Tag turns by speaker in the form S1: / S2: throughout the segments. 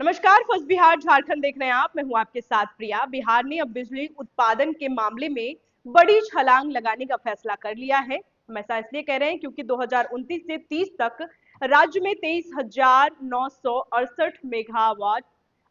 S1: नमस्कार, फर्स्ट बिहार झारखंड देख रहे हैं आप। मैं हूं आपके साथ प्रिया। बिहार ने अब बिजली उत्पादन के मामले में बड़ी छलांग लगाने का फैसला कर लिया है। हम ऐसा इसलिए कह रहे हैं क्योंकि 2029 से 30 तक राज्य में 23,968 मेगावाट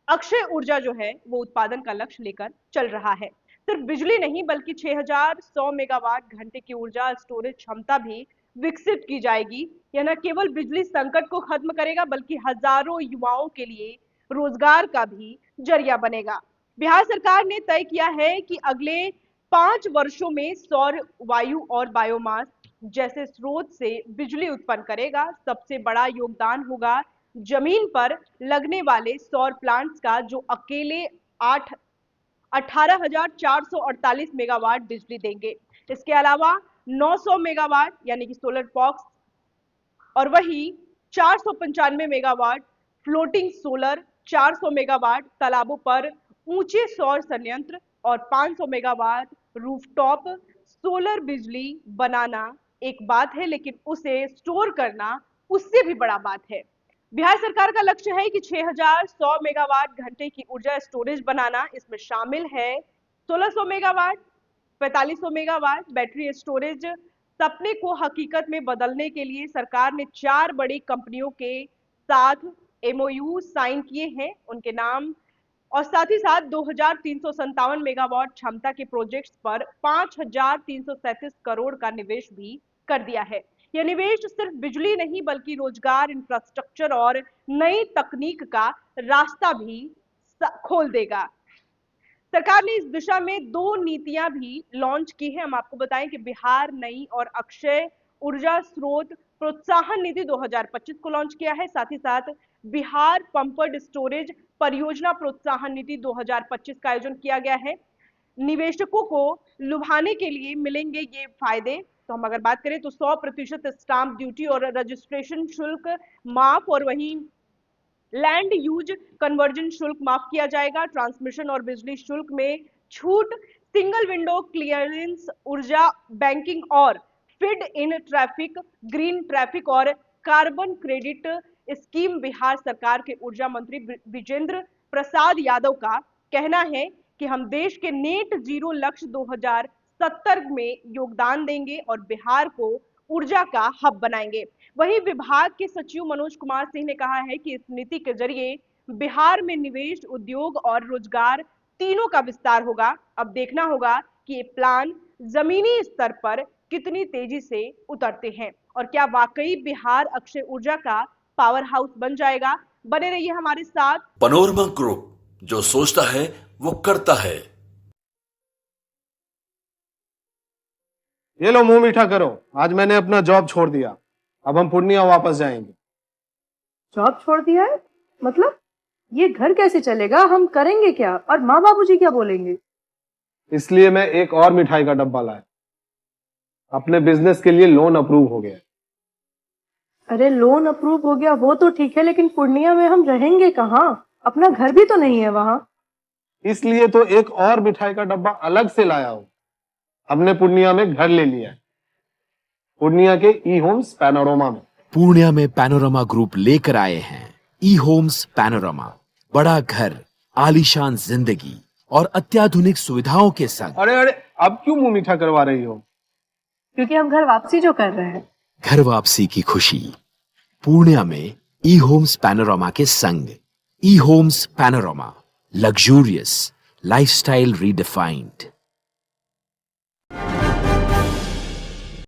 S1: अक्षय ऊर्जा जो है वो उत्पादन का लक्ष्य लेकर चल रहा है। सिर्फ बिजली नहीं बल्कि 6,100 मेगावाट घंटे की ऊर्जा स्टोरेज क्षमता भी विकसित की जाएगी। यह न केवल बिजली संकट को खत्म करेगा बल्कि हजारों युवाओं के लिए रोजगार का भी जरिया बनेगा। बिहार सरकार ने तय किया है कि अगले 5 वर्षों में सौर, वायु और बायोमास जैसे स्रोत से बिजली उत्पन्न करेगा। सबसे बड़ा योगदान होगा जमीन पर लगने वाले सौर प्लांट्स का, जो अकेले 18,448 मेगावाट बिजली देंगे। इसके अलावा 900 मेगावाट यानी कि सोलर पॉक्स और वही 495 मेगावाट फ्लोटिंग सोलर, 400 मेगावाट तालाबों पर ऊंचे सौर संयंत्र और 500 मेगावाट रूफटॉप सोलर बिजली बनाना एक बात है, लेकिन उसे स्टोर करना उससे भी बड़ा बात है। बिहार सरकार का लक्ष्य है कि 6,100 मेगावाट घंटे की ऊर्जा स्टोरेज बनाना। इसमें शामिल है 1,600 मेगावाट, 4500 मेगावाट बैटरी स्टोरेज। सपने को हकीकत में बदलने के लिए सरकार ने 4 बड़ी कंपनियों के साथ एमओयू साइन किए हैं, उनके नाम, और साथ ही साथ 2,357 मेगावाट क्षमता के प्रोजेक्ट्स पर 5,337 करोड़ का निवेश भी कर दिया है। यह निवेश सिर्फ बिजली नहीं बल्कि रोजगार, इंफ्रास्ट्रक्चर और नई तकनीक का रास्ता भी खोल देगा। सरकार ने इस दिशा में 2 नीतियां भी लॉन्च की है। हम आपको बताएं कि बिहार नई और अक्षय ऊर्जा स्रोत प्रोत्साहन निधि 2025 को लॉन्च किया है। साथ ही साथ बिहार पंपर्ड स्टोरेज परियोजना प्रोत्साहन निधि 2025 का आयोजन किया गया है। निवेशकों को लुभाने के लिए मिलेंगे ये फायदे। तो हम अगर बात करें तो 100% स्टाम्प ड्यूटी और रजिस्ट्रेशन शुल्क माफ, और वहीं लैंड यूज कन्वर्जन शुल्क माफ किया जाएगा। ट्रांसमिशन और बिजली शुल्क में छूट, सिंगल विंडो क्लियरेंस, ऊर्जा बैंकिंग और feed in traffic, green traffic और कार्बन क्रेडिट स्कीम। बिहार सरकार के ऊर्जा मंत्री विजेंद्र प्रसाद यादव का कहना है कि हम देश के नेट जीरो लक्ष्य 2070 में योगदान देंगे और बिहार को ऊर्जा का हब बनाएंगे। वहीं विभाग के सचिव मनोज कुमार सिंह ने कहा है कि इस नीति के जरिए बिहार में निवेश, उद्योग और रोजगार तीनों का विस्तार होगा। अब देखना होगा कि ये प्लान जमीनी स्तर पर कितनी तेजी से उतरते हैं और क्या वाकई बिहार अक्षय ऊर्जा का पावर हाउस बन जाएगा। बने रहिए हमारे साथ।
S2: पनोरमा ग्रुप, जो सोचता है वो करता है।
S3: ये लो, मुंह मीठा करो। आज मैंने अपना जॉब छोड़ दिया, अब हम पूर्णिया वापस जाएंगे।
S4: जॉब छोड़ दिया है? मतलब ये घर कैसे चलेगा? हम करेंगे क्या? और माँ बाबूजी क्या बोलेंगे?
S3: इसलिए मैं एक और मिठाई का डब्बा लाया। अपने बिजनेस के लिए लोन अप्रूव हो गया।
S4: अरे लोन अप्रूव हो गया वो तो ठीक है, लेकिन पूर्णिया में हम रहेंगे कहाँ? अपना घर भी तो नहीं है वहां।
S3: इसलिए तो एक और मिठाई का डब्बा अलग से लाया हूं। हमने पूर्णिया में घर ले लिया है, पूर्णिया के ई होम्स पैनोरमा में।
S5: पूर्णिया में पैनोरमा ग्रुप लेकर आए हैं ई होम्स पैनोरमा। बड़ा घर, आलीशान जिंदगी और अत्याधुनिक सुविधाओं के संग।
S3: अरे अरे, अब क्यों मुंह मीठा करवा रही हो?
S4: क्योंकि हम घर वापसी जो कर रहे हैं।
S5: घर वापसी की खुशी पूर्णिया में ई होम्स पैनोरमा के संग। E homes panorama, luxurious lifestyle redefined.